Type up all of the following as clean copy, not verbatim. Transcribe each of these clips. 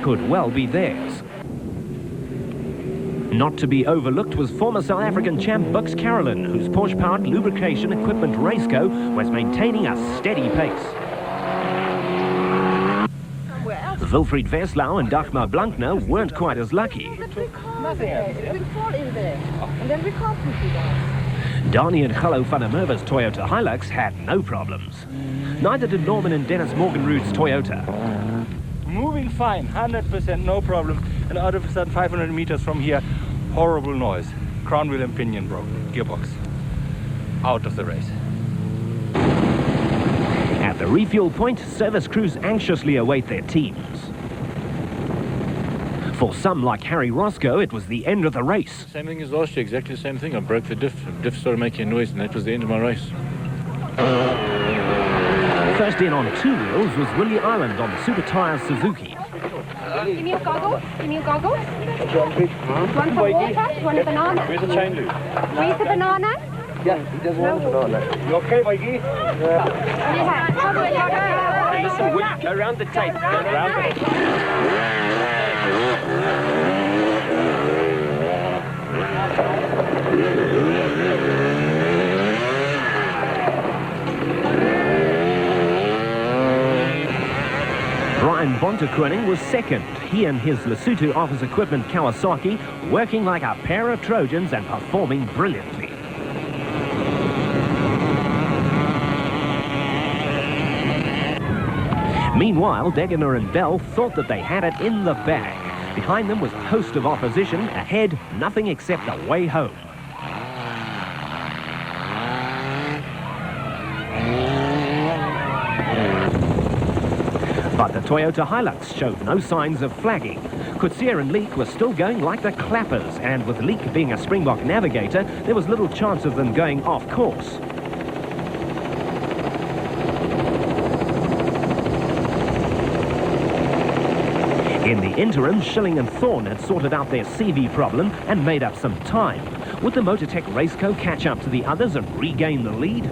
could well be theirs. Not to be overlooked was former South African champ BUKS CAROLIN, whose Porsche-powered lubrication equipment Raceco was maintaining a steady pace. Wilfried Verslau and Dagmar Blankner weren't quite as lucky. It will fall in there, and then we can't push it out. Dani and Gallo van der Merwe's Toyota Hilux had no problems. Neither did Norman and Dennis Morgenrood's Toyota. Moving fine, 100%, no problem. And all of a sudden, 500 meters from here, horrible noise. Crown wheel and pinion broke, gearbox. Out of the race. At the refuel point, service crews anxiously await their teams. For some, like Harry Roscoe, it was the end of the race. Same thing as last year, exactly the same thing. I broke the diff. The diff started making a noise, and that was the end of my race. First in on two wheels was Willie Island on the Super Tyres Suzuki. Give me your goggles. Give me your goggles. One for water, one a banana. Where's the chain loop? Where's the banana? Yeah, he doesn't want banana. You okay, Mikey? Listen, Willie, go round the tape. Go round it. BONTEKONING was second. He and his Lesotho office equipment Kawasaki working like a pair of Trojans and performing brilliantly. Meanwhile, Degener and Bell thought that they had it in the bag. Behind them was a host of opposition. Ahead, nothing except the way home. But the Toyota Hilux showed no signs of flagging. COETZEE and LEEKE were still going like the clappers, and with LEEKE being a Springbok navigator, there was little chance of them going off course. In the interim, Schilling and Thorne had sorted out their CV problem and made up some time. Would the Motortech Raceco catch up to the others and regain the lead?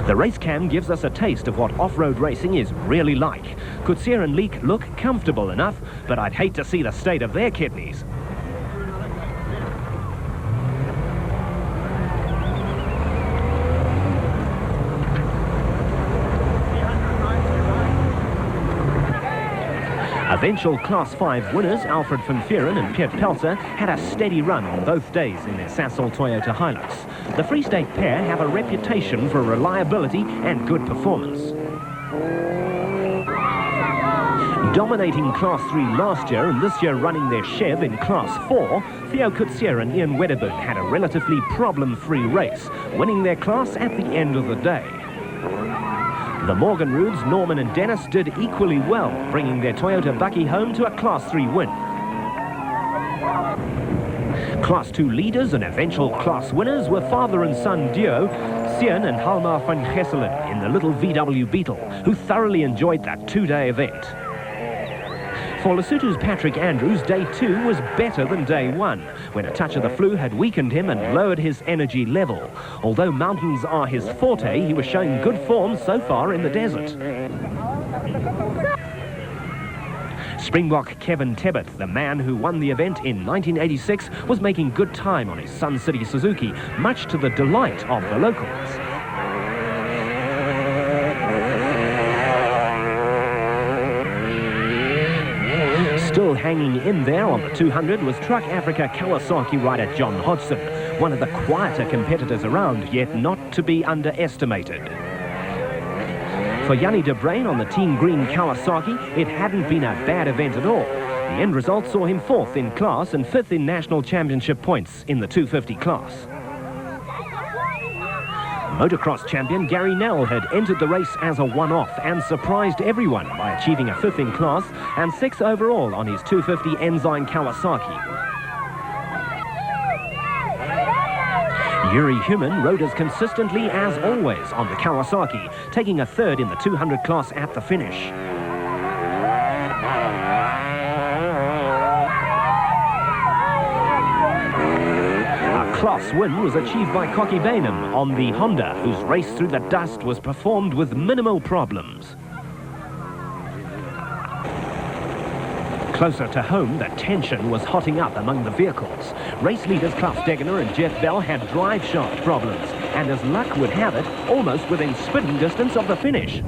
The race cam gives us a taste of what off-road racing is really like. COETZEE and LEEKE look comfortable enough, but I'd hate to see the state of their kidneys. Eventual Class 5 winners, ALFRED van Vuuren and PELSER, had a steady run on both days in their Sasol Toyota Hilux. The Free State pair have a reputation for reliability and good performance. Dominating Class 3 last year and this year running their Chev in Class 4, THEO COETZEE and Ian WEDDERBURN had a relatively problem-free race, winning their class at the end of the day. The Morgenroods, Norman and Dennis did equally well, bringing their Toyota Bucky home to a Class 3 win. Class 2 leaders and eventual class winners were father and son duo, Sian and Halmar van Gesselen in the little VW Beetle, who thoroughly enjoyed that two-day event. For Lesotho's Patrick Andrews, day 2 was better than day 1, when a touch of the flu had weakened him and lowered his energy level. Although mountains are his forte, he was showing good form so far in the desert. Springbok Kevin TEBBUTT, the man who won the event in 1986, was making good time on his Sun City Suzuki, much to the delight of the locals. Still hanging in there on the 200 was Truckafrica Kawasaki rider John Hodgson, one of the quieter competitors around, yet not to be underestimated. For JANNIE de Bruin on the Team Green Kawasaki, it hadn't been a bad event at all. The end result saw him 4th in class and 5th in national championship points in the 250 class. Motocross champion Gary Nell had entered the race as a one-off and surprised everyone by achieving a 5th in class and 6th overall on his 250 Ensign Kawasaki. Yuri Human rode as consistently as always on the Kawasaki, taking a 3rd in the 200 class at the finish. Class win was achieved by KOKKIE BAYNHAM on the Honda, whose race through the dust was performed with minimal problems. Closer to home, the tension was hotting up among the vehicles. Race leaders Klaus Degener and Jeff Bell had drive shaft problems, and as luck would have it, almost within spitting distance of the finish.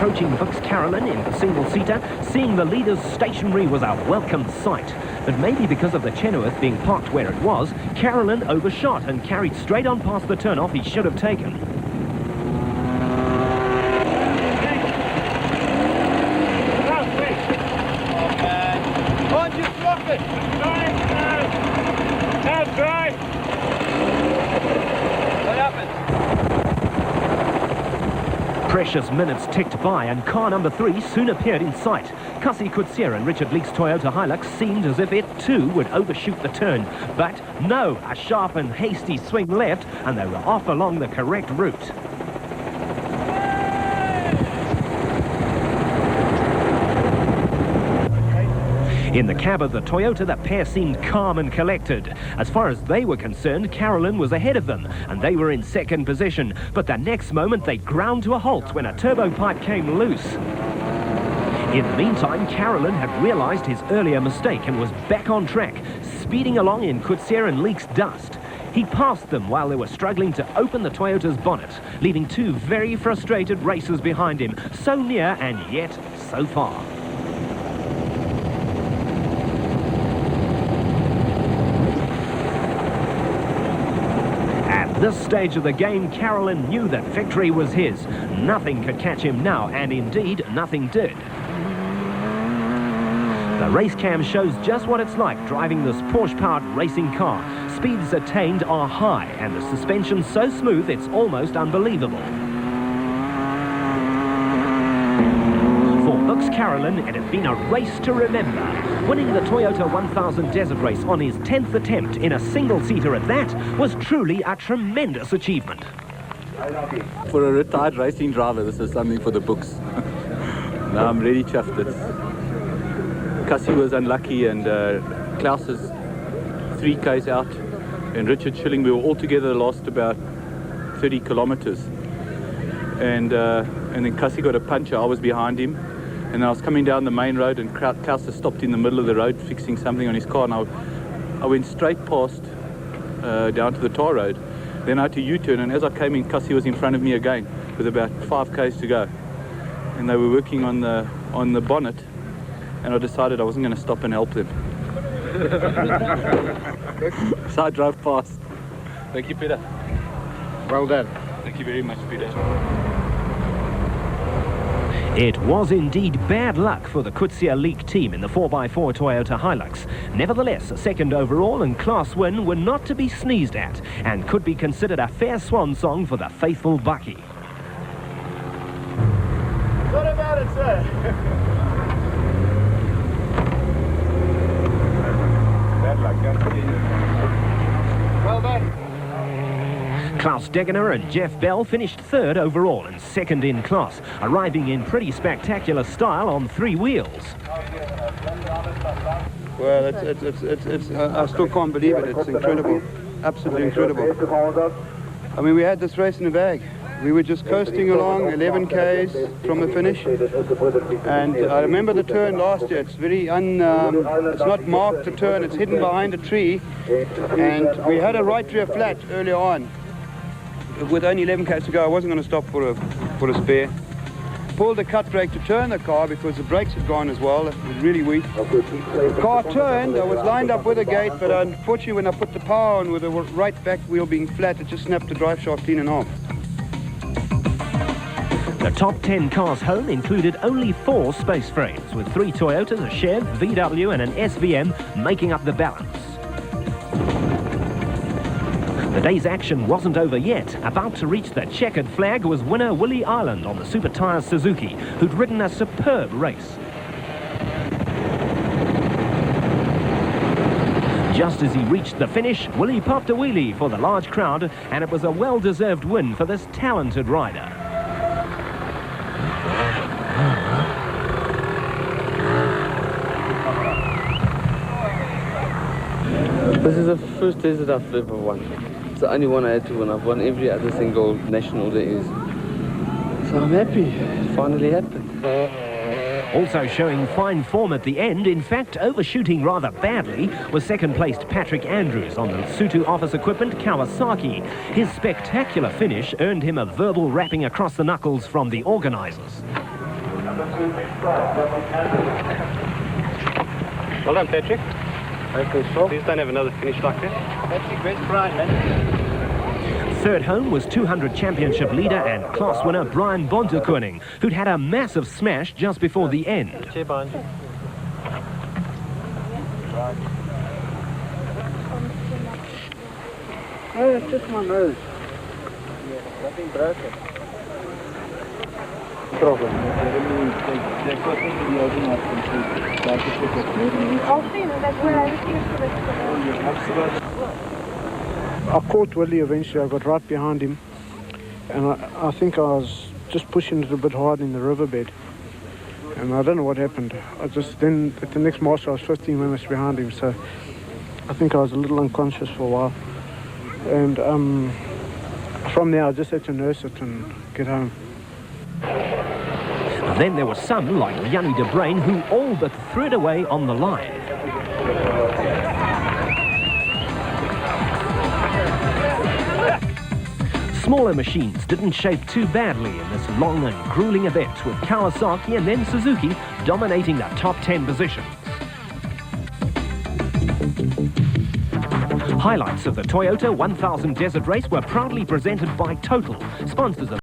Approaching BUKS Carolin in the single-seater, seeing the leaders stationary was a welcome sight. But maybe because of the Chenoweth being parked where it was, Carolin overshot and carried straight on past the turnoff he should have taken. Precious minutes ticked by and car number 3 soon appeared in sight. KASSIE and Richard Leake's Toyota Hilux seemed as if it too would overshoot the turn. But no, a sharp and hasty swing left and they were off along the correct route. In the cab of the Toyota, the pair seemed calm and collected. As far as they were concerned, Carolin was ahead of them, and they were in second position. But the next moment, they ground to a halt when a turbo pipe came loose. In the meantime, Carolin had realized his earlier mistake and was back on track, speeding along in KOETZEE and Leake's dust. He passed them while they were struggling to open the Toyota's bonnet, leaving 2 very frustrated racers behind him, so near and yet so far. At this stage of the game, Carolin knew that victory was his. Nothing could catch him now, and indeed, nothing did. The race cam shows just what it's like driving this Porsche-powered racing car. Speeds attained are high, and the suspension so smooth it's almost unbelievable. For BUKS Carolin, it had been a race to remember. Winning the Toyota 1000 Desert Race on his 10th attempt in a single-seater at that was truly a tremendous achievement. For a retired racing driver, this is something for the books. Now I'm really chuffed. KASSIE was unlucky, and Klaus is 3 Ks out, and Richard Schilling, we were all together lost about 30 kilometers. And then KASSIE got a puncture. I was behind him, and I was coming down the main road, and Klaus stopped in the middle of the road fixing something on his car, and I went straight past down to the tar road. Then I had to U-turn, and as I came in, KASSIE was in front of me again with about 5 Ks to go, and they were working on the bonnet, and I decided I wasn't going to stop and help them. So I drove past. Thank you, Peter. Well done. Thank you very much, Peter. It was indeed bad luck for the KOETZEE LEEKE team in the 4x4 Toyota Hilux. Nevertheless, a second overall and class win were not to be sneezed at, and could be considered a fair swan song for the faithful Bucky. What about it, sir? Bad luck, well done. Klaus Degener and Jeff Bell finished 3rd overall and 2nd in class, arriving in pretty spectacular style on 3 wheels. Well, I still can't believe it. It's incredible. Absolutely incredible. I mean, we had this race in the bag. We were just coasting along 11 Ks from the finish. And I remember the turn last year. It's very it's not marked the turn. It's hidden behind a tree. And we had a right rear flat earlier on. With only 11 Ks to go, I wasn't going to stop for a spare. Pulled the cut brake to turn the car because the brakes had gone as well. It was really weak. The car turned. I was lined up with a gate, but unfortunately when I put the power on with the right back wheel being flat, it just snapped the drive shaft clean and off. The top 10 cars home included only 4 space frames, with 3 Toyotas, a Chev, VW and an SVM making up the balance. The day's action wasn't over yet. About to reach the checkered flag was winner WILLIE Island on the Super Tyres Suzuki, who'd ridden a superb race. Just as he reached the finish, WILLIE popped a wheelie for the large crowd, and it was a well-deserved win for this talented rider. This is the first desert I've ever won. the only one I had to win. I've won every other single national there is. So I'm happy. It finally happened. Also showing fine form at the end, in fact overshooting rather badly, was second-placed Patrick Andrews on the Lesotho office equipment Kawasaki. His spectacular finish earned him a verbal rapping across the knuckles from the organisers. Well done, Patrick. Okay, so. Please don't have another finish like that. Patrick, where's Brian, man? Third home was 200 championship leader and class winner Brian BONTEKONING, who'd had a massive smash just before the end. Oh, it's just my nose. Nothing broken. Problem. I caught Willie eventually. I got right behind him, and I think I was just pushing it a bit hard in the riverbed, and I don't know what happened. Then at the next marsh I was 15 minutes behind him, so I think I was a little unconscious for a while, and from there I just had to nurse it and get home. Then there were some, like JANNIE who all but threw it away on the line. Smaller machines didn't shape too badly in this long and grueling event, with Kawasaki and then Suzuki dominating the top 10 positions. Highlights of the Toyota 1000 Desert Race were proudly presented by Total, sponsors of